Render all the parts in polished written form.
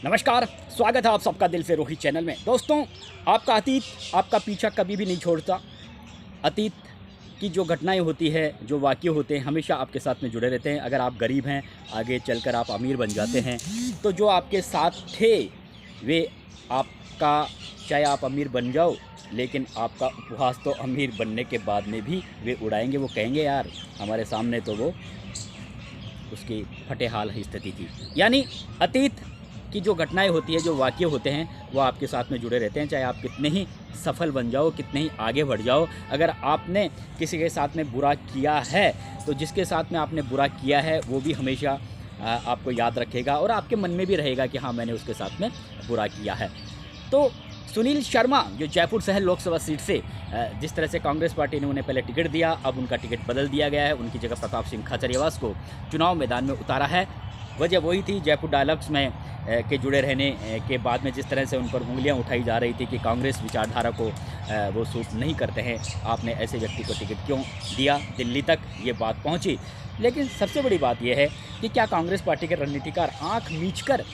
नमस्कार, स्वागत है आप सबका दिल से रोहित चैनल में। दोस्तों, आपका अतीत आपका पीछा कभी भी नहीं छोड़ता। अतीत की जो घटनाएं होती है, जो वाक़ये होते हैं, हमेशा आपके साथ में जुड़े रहते हैं। अगर आप गरीब हैं, आगे चलकर आप अमीर बन जाते हैं, तो जो आपके साथ थे वे आपका, चाहे आप अमीर बन जाओ, लेकिन आपका उपहास तो अमीर बनने के बाद में भी वे उड़ाएंगे। वो कहेंगे यार हमारे सामने तो वो उसकी फटे हाल ही स्थिति थी। यानी अतीत की जो घटनाएं होती है, जो वाक़ये होते हैं, वो आपके साथ में जुड़े रहते हैं। चाहे आप कितने ही सफल बन जाओ, कितने ही आगे बढ़ जाओ, अगर आपने किसी के साथ में बुरा किया है तो जिसके साथ में आपने बुरा किया है वो भी हमेशा आपको याद रखेगा और आपके मन में भी रहेगा कि हाँ, मैंने उसके साथ में बुरा किया है। तो सुनील शर्मा जो जयपुर शहर लोकसभा सीट से जिस तरह से कांग्रेस पार्टी ने उन्हें पहले टिकट दिया, अब उनका टिकट बदल दिया गया है। उनकी जगह प्रताप सिंह खाचरियावास को चुनाव मैदान में उतारा है। वजह वही थी, जयपुर डायलॉग्स में के जुड़े रहने के बाद में जिस तरह से उन पर उंगलियां उठाई जा रही थी कि कांग्रेस विचारधारा को वो सूट नहीं करते हैं, आपने ऐसे व्यक्ति को टिकट क्यों दिया, दिल्ली तक ये बात पहुंची। लेकिन सबसे बड़ी बात यह है कि क्या कांग्रेस पार्टी के रणनीतिकार आंख मीचकर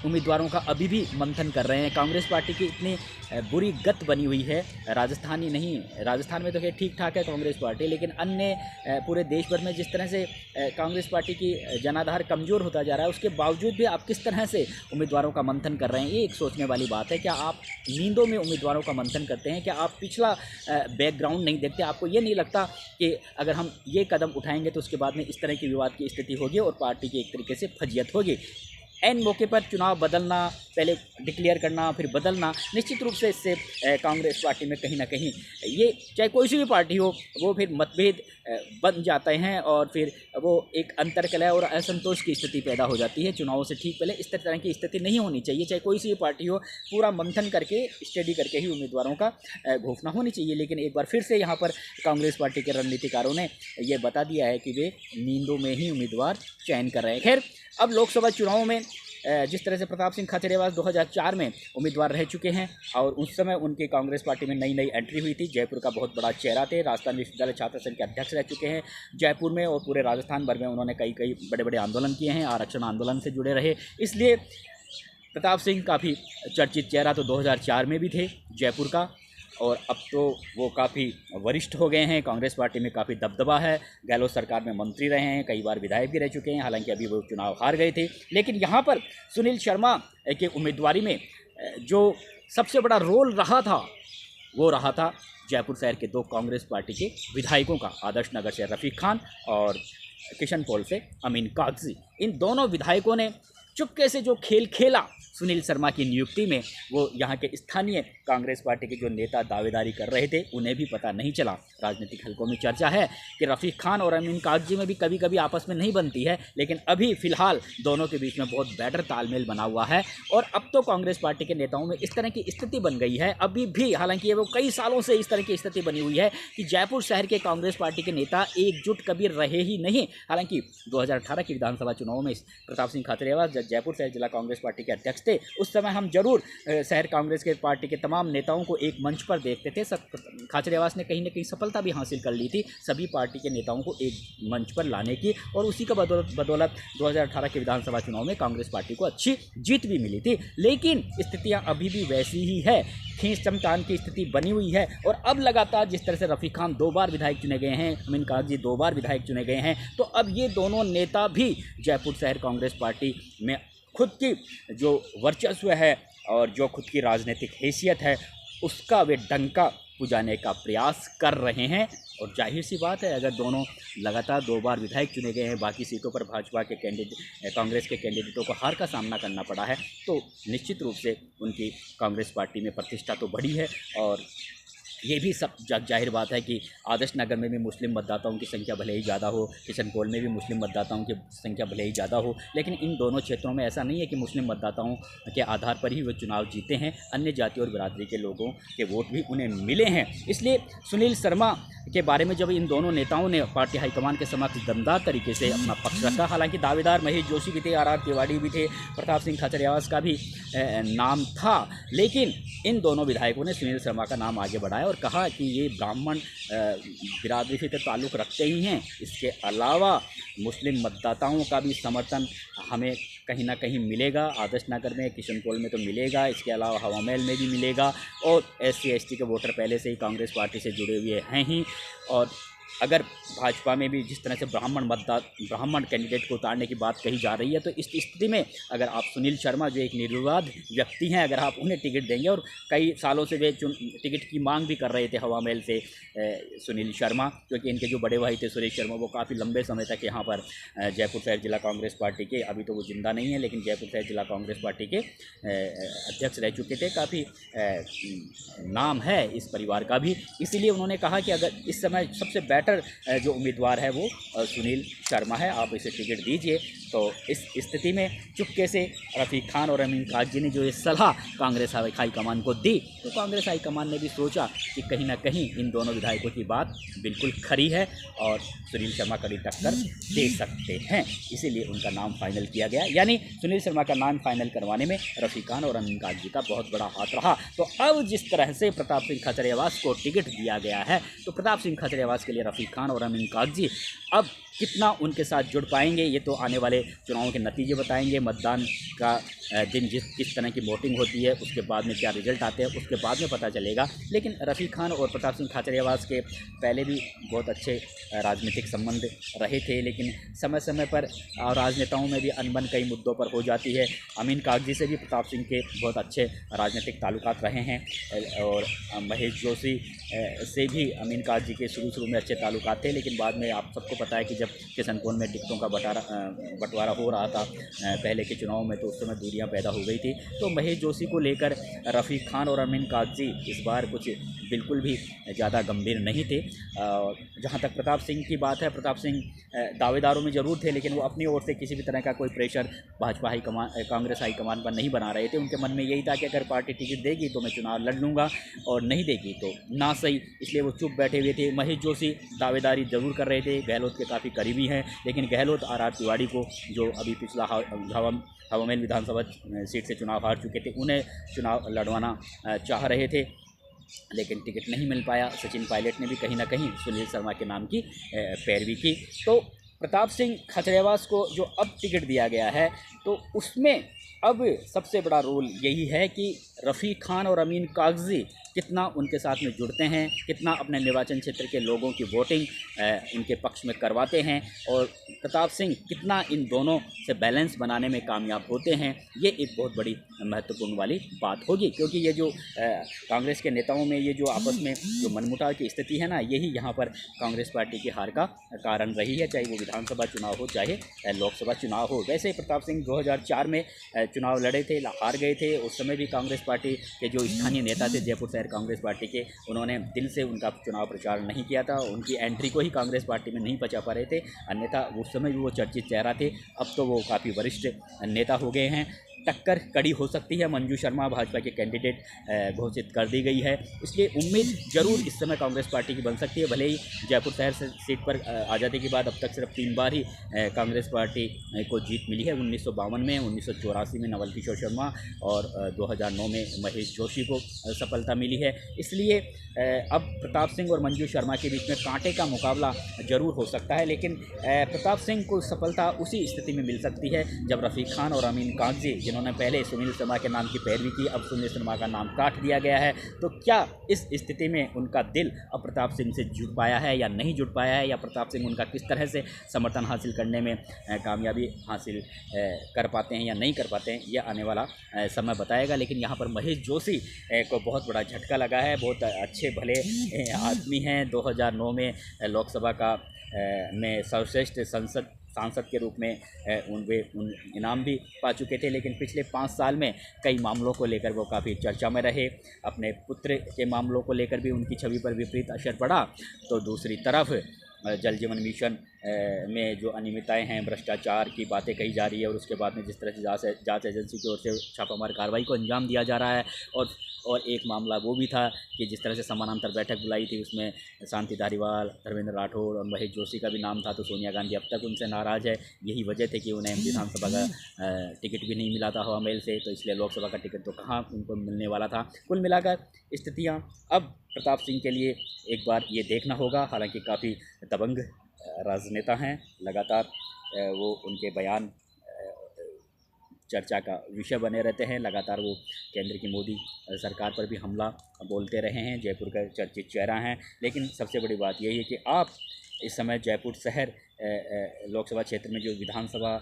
उम्मीदवारों का अभी भी मंथन कर रहे हैं। कांग्रेस पार्टी की इतनी बुरी गत बनी हुई है, राजस्थान ही नहीं, राजस्थान में तो खैर ठीक ठाक है कांग्रेस पार्टी, लेकिन अन्य पूरे देश भर में जिस तरह से कांग्रेस पार्टी की जनाधार कमज़ोर होता जा रहा है, उसके बावजूद भी आप किस तरह से उम्मीदवारों का मंथन कर रहे हैं, ये एक सोचने वाली बात है। क्या आप नींदों में उम्मीदवारों का मंथन करते हैं? क्या आप पिछला बैकग्राउंड नहीं देखते? आपको ये नहीं लगता कि अगर हम ये कदम उठाएंगे तो उसके बाद में इस तरह की विवाद की स्थिति होगी और पार्टी की एक तरीके से फजियत होगी? एन मौके पर चुनाव बदलना, पहले डिक्लेयर करना फिर बदलना, निश्चित रूप से इससे कांग्रेस पार्टी में कहीं ना कहीं ये, चाहे कोई सी भी पार्टी हो, वो फिर मतभेद बन जाते हैं और फिर वो एक अंतर्कलह और असंतोष की स्थिति पैदा हो जाती है। चुनावों से ठीक पहले इस तरह की स्थिति नहीं होनी चाहिए। चाहे कोई सी भी पार्टी हो, पूरा मंथन करके, स्टडी करके ही उम्मीदवारों का घोषणा होनी चाहिए। लेकिन एक बार फिर से यहाँ पर कांग्रेस पार्टी के रणनीतिकारों ने ये बता दिया है कि वे नींदों में ही उम्मीदवार चयन कर रहे हैं। खैर, अब लोकसभा चुनावों में जिस तरह से प्रताप सिंह खाचरियावास 2004 में उम्मीदवार रह चुके हैं और उस समय उनकी कांग्रेस पार्टी में नई एंट्री हुई थी। जयपुर का बहुत बड़ा चेहरा थे, राजस्थान विश्वविद्यालय छात्र संघ के अध्यक्ष रह चुके हैं जयपुर में, और पूरे राजस्थान भर में उन्होंने कई बड़े आंदोलन किए हैं, आरक्षण आंदोलन से जुड़े रहे। इसलिए प्रताप सिंह काफ़ी चर्चित चेहरा तो 2004 में भी थे जयपुर का, और अब तो वो काफ़ी वरिष्ठ हो गए हैं, कांग्रेस पार्टी में काफ़ी दबदबा है, गहलोत सरकार में मंत्री रहे हैं, कई बार विधायक भी रह चुके हैं, हालांकि अभी वो चुनाव हार गए थे। लेकिन यहाँ पर सुनील शर्मा के उम्मीदवारी में जो सबसे बड़ा रोल रहा था वो रहा था जयपुर शहर के दो कांग्रेस पार्टी के विधायकों का, आदर्श नगर से रफ़ीक खान और किशन पॉल से अमीन कागजी। इन दोनों विधायकों ने चुपके से जो खेल खेला सुनील शर्मा की नियुक्ति में, वो यहाँ के स्थानीय कांग्रेस पार्टी के जो नेता दावेदारी कर रहे थे उन्हें भी पता नहीं चला। राजनीतिक हलकों में चर्चा है कि रफ़ीक खान और अमीन कागजी में भी कभी कभी आपस में नहीं बनती है, लेकिन अभी फ़िलहाल दोनों के बीच में बहुत बेटर तालमेल बना हुआ है। और अब तो कांग्रेस पार्टी के नेताओं में इस तरह की स्थिति बन गई है, अभी भी, हालांकि वो कई सालों से इस तरह की स्थिति बनी हुई है कि जयपुर शहर के कांग्रेस पार्टी के नेता एकजुट कभी रहे ही नहीं। हालांकि 2018 की विधानसभा चुनाव में प्रताप सिंह खाचरियावास जयपुर शहर जिला कांग्रेस पार्टी के अध्यक्ष थे, उस समय हम जरूर शहर कांग्रेस के पार्टी के तमाम नेताओं को एक मंच पर देखते थे। खाचरियावास ने कहीं ना कहीं सफलता भी हासिल कर ली थी सभी पार्टी के नेताओं को एक मंच पर लाने की, और उसी का बदौलत 2018 के विधानसभा चुनाव में कांग्रेस पार्टी को अच्छी जीत भी मिली थी। लेकिन स्थितियां अभी भी वैसी ही है, खींच चमटान की स्थिति बनी हुई है। और अब लगातार जिस तरह से रफ़ीक खान 2 बार विधायक चुने गए हैं, अमीन कागजी 2 बार विधायक चुने गए हैं, तो अब ये दोनों नेता भी जयपुर शहर कांग्रेस पार्टी में खुद की जो वर्चस्व है और जो खुद की राजनीतिक हैसियत है उसका वे डंका पुजाने का प्रयास कर रहे हैं। और जाहिर सी बात है, अगर दोनों लगातार 2 बार विधायक चुने गए हैं, बाकी सीटों पर भाजपा के कांग्रेस के कैंडिडेटों को हार का सामना करना पड़ा है, तो निश्चित रूप से उनकी कांग्रेस पार्टी में प्रतिष्ठा तो बढ़ी है। और ये भी सब जाहिर बात है कि आदर्श नगर में भी मुस्लिम मतदाताओं की संख्या भले ही ज़्यादा हो, किशन पॉल में भी मुस्लिम मतदाताओं की संख्या भले ही ज़्यादा हो, लेकिन इन दोनों क्षेत्रों में ऐसा नहीं है कि मुस्लिम मतदाताओं के आधार पर ही वो चुनाव जीते हैं, अन्य जाति और बिरादरी के लोगों के वोट भी उन्हें मिले हैं। इसलिए सुनील शर्मा के बारे में जब इन दोनों नेताओं ने पार्टी हाईकमान के समक्ष दमदार तरीके से अपना पक्ष रखा, हालांकि दावेदार महेश जोशी भी थे, आर तिवारी भी थे, प्रताप सिंह खाचरियावास का भी नाम था, लेकिन इन दोनों विधायकों ने सुनील शर्मा का नाम आगे बढ़ाया और कहा कि ये ब्राह्मण बिरादरी से तो ताल्लुक़ रखते ही हैं, इसके अलावा मुस्लिम मतदाताओं का भी समर्थन हमें कहीं ना कहीं मिलेगा। आदर्श नगर में, किशनपोल में तो मिलेगा, इसके अलावा हवा महल में भी मिलेगा। और SC ST के वोटर पहले से ही कांग्रेस पार्टी से जुड़े हुए हैं ही। और अगर भाजपा में भी जिस तरह से ब्राह्मण कैंडिडेट को उतारने की बात कही जा रही है, तो इस स्थिति में अगर आप सुनील शर्मा जो एक निर्विवाद व्यक्ति हैं, अगर आप उन्हें टिकट देंगे, और कई सालों से वे टिकट की मांग भी कर रहे थे हवा महल से सुनील शर्मा, क्योंकि इनके जो बड़े भाई थे सुरेश शर्मा, वो काफ़ी लंबे समय तक यहाँ पर जयपुर शहर जिला कांग्रेस पार्टी के, अभी तो वो जिंदा नहीं है, लेकिन जयपुर शहर जिला कांग्रेस पार्टी के अध्यक्ष रह चुके थे। काफ़ी नाम है इस परिवार का भी। इसीलिए उन्होंने कहा कि अगर इस समय सबसे बेटर जो उम्मीदवार है वो सुनील शर्मा है, आप इसे टिकट दीजिए। तो इस स्थिति में चुपके से रफ़ीक खान और अमीन कागजी ने जो ये सलाह कांग्रेस हाईकमान को दी, तो कांग्रेस हाईकमान ने भी सोचा कि कहीं ना कहीं इन दोनों विधायकों की बात बिल्कुल खरी है और सुनील शर्मा कड़ी टक्कर दे सकते हैं, इसीलिए उनका नाम फाइनल किया गया। यानी सुनील शर्मा का नाम फाइनल करवाने में रफ़ीक खान और अमीन कागजी का बहुत बड़ा हाथ रहा। तो अब जिस तरह से प्रताप सिंह खाचरियावास को टिकट दिया गया है, तो प्रताप सिंह खाचरियावास के लिए रफ़ीक खान और अमीन कागजी अब कितना उनके साथ जुड़ पाएंगे, ये तो आने वाले चुनावों के नतीजे बताएंगे। मतदान का दिन किस तरह की वोटिंग होती है, उसके बाद में क्या रिजल्ट आते हैं, उसके बाद में पता चलेगा। लेकिन रफ़ीक खान और प्रताप सिंह खाचरियावास के पहले भी बहुत अच्छे राजनीतिक संबंध रहे थे, लेकिन समय समय पर राजनेताओं में भी अनबन कई मुद्दों पर हो जाती है। अमीन कागजी से भी प्रताप सिंह के बहुत अच्छे राजनीतिक ताल्लुकात रहे हैं, और महेश जोशी से भी अमीन कागजी के शुरू में अच्छे ताल्लुकात थे, लेकिन बाद में आप सबको पता है कि जब किशनपोल में टिकटों का बंटवारा हो रहा था पहले के चुनाव में, तो उस समय दूरियां पैदा हो गई थी। तो महेश जोशी को लेकर रफ़ीक खान और अमीन कागजी इस बार कुछ बिल्कुल भी ज़्यादा गंभीर नहीं थे। जहां तक प्रताप सिंह की बात है, प्रताप सिंह दावेदारों में ज़रूर थे, लेकिन वो अपनी ओर से किसी भी तरह का कोई प्रेशर भाजपा कांग्रेस हाईकमान पर नहीं बना रहे थे। उनके मन में यही था कि अगर पार्टी टिकट देगी तो मैं चुनाव लड़ लूँगा, और नहीं देगी तो ना सही, इसलिए वो चुप बैठे हुए थे। महेश जोशी दावेदारी ज़रूर कर रहे थे, गहलोत के काफ़ी करीबी हैं, लेकिन गहलोत RR तिवारी को, जो अभी पिछला हवा महल विधानसभा सीट से चुनाव हार चुके थे, उन्हें चुनाव लड़वाना चाह रहे थे, लेकिन टिकट नहीं मिल पाया। सचिन पायलट ने भी कहीं ना कहीं सुनील शर्मा के नाम की पैरवी की। तो प्रताप सिंह खाचरियावास को जो अब टिकट दिया गया है, तो उसमें अब सबसे बड़ा रोल यही है कि रफ़ीक खान और अमीन कागजी कितना उनके साथ में जुड़ते हैं, कितना अपने निर्वाचन क्षेत्र के लोगों की वोटिंग इनके पक्ष में करवाते हैं, और प्रताप सिंह कितना इन दोनों से बैलेंस बनाने में कामयाब होते हैं। ये एक बहुत बड़ी महत्वपूर्ण वाली बात होगी, क्योंकि ये जो कांग्रेस के नेताओं में ये जो आपस में जो मनमुटाव की स्थिति है ना, यही यहाँ पर कांग्रेस पार्टी की हार का कारण रही है, चाहे वो विधानसभा चुनाव हो, चाहे लोकसभा चुनाव हो। वैसे प्रताप सिंह 2004 में चुनाव लड़े थे, हार गए थे। उस समय भी कांग्रेस पार्टी के जो स्थानीय नेता थे जयपुर शहर कांग्रेस पार्टी के, उन्होंने दिल से उनका चुनाव प्रचार नहीं किया था, उनकी एंट्री को ही कांग्रेस पार्टी में नहीं पचा पा रहे थे, अन्यथा उस समय भी वो चर्चित चेहरा थे। अब तो वो काफ़ी वरिष्ठ नेता हो गए हैं। टक्कर कड़ी हो सकती है, मंजू शर्मा भाजपा के कैंडिडेट घोषित कर दी गई है, इसलिए उम्मीद जरूर इस समय कांग्रेस पार्टी की बन सकती है। भले ही जयपुर शहर से सीट पर आज़ादी के बाद अब तक सिर्फ 3 बार ही कांग्रेस पार्टी को जीत मिली है, 1952 में, 1984 में नवल किशोर शर्मा, और 2009 में महेश जोशी को सफलता मिली है। इसलिए अब प्रताप सिंह और मंजू शर्मा के बीच में कांटे का मुकाबला जरूर हो सकता है, लेकिन प्रताप सिंह को सफलता उसी स्थिति में मिल सकती है जब रफ़ीक खान और अमीन कागजी, जिन्होंने पहले सुनील शर्मा के नाम की पैरवी की, अब सुनील शर्मा का नाम काट दिया गया है, तो क्या इस स्थिति में उनका दिल अब प्रताप सिंह से जुड़ पाया है या नहीं जुड़ पाया है, या प्रताप सिंह उनका किस तरह से समर्थन हासिल करने में कामयाबी हासिल कर पाते हैं या नहीं कर पाते हैं, यह आने वाला समय बताएगा। लेकिन यहाँ पर महेश जोशी को बहुत बड़ा झटका लगा है। बहुत अच्छे भले आदमी हैं, 2009 में लोकसभा का में सर्वश्रेष्ठ सांसद के रूप में उन इनाम भी पा चुके थे, लेकिन पिछले 5 साल में कई मामलों को लेकर वो काफ़ी चर्चा में रहे। अपने पुत्र के मामलों को लेकर भी उनकी छवि पर विपरीत असर पड़ा, तो दूसरी तरफ जल जीवन मिशन में जो अनियमितताएं हैं, भ्रष्टाचार की बातें कही जा रही है और उसके बाद में जिस तरह से जांच एजेंसी की ओर से छापामार कार्रवाई को अंजाम दिया जा रहा है। और एक मामला वो भी था कि जिस तरह से समानांतर बैठक बुलाई थी, उसमें शांति धारीवाल, धर्मेंद्र राठौड़ और महेश जोशी का भी नाम था। तो सोनिया गांधी अब तक उनसे नाराज़ है। यही वजह थी कि उन्हें विधानसभा का टिकट भी नहीं मिला था हवा महल से, तो इसलिए लोकसभा का टिकट तो कहाँ उनको मिलने वाला था। कुल मिलाकर स्थितियाँ अब प्रताप सिंह के लिए एक बार ये देखना होगा। हालांकि काफ़ी दबंग राजनेता हैं, लगातार वो उनके बयान चर्चा का विषय बने रहते हैं। लगातार वो केंद्र की मोदी सरकार पर भी हमला बोलते रहे हैं, जयपुर का चर्चित चेहरा हैं। लेकिन सबसे बड़ी बात यही है कि आप इस समय जयपुर शहर लोकसभा क्षेत्र में जो विधानसभा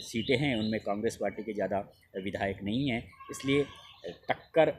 सीटें हैं, उनमें कांग्रेस पार्टी के ज़्यादा विधायक नहीं हैं, इसलिए टक्कर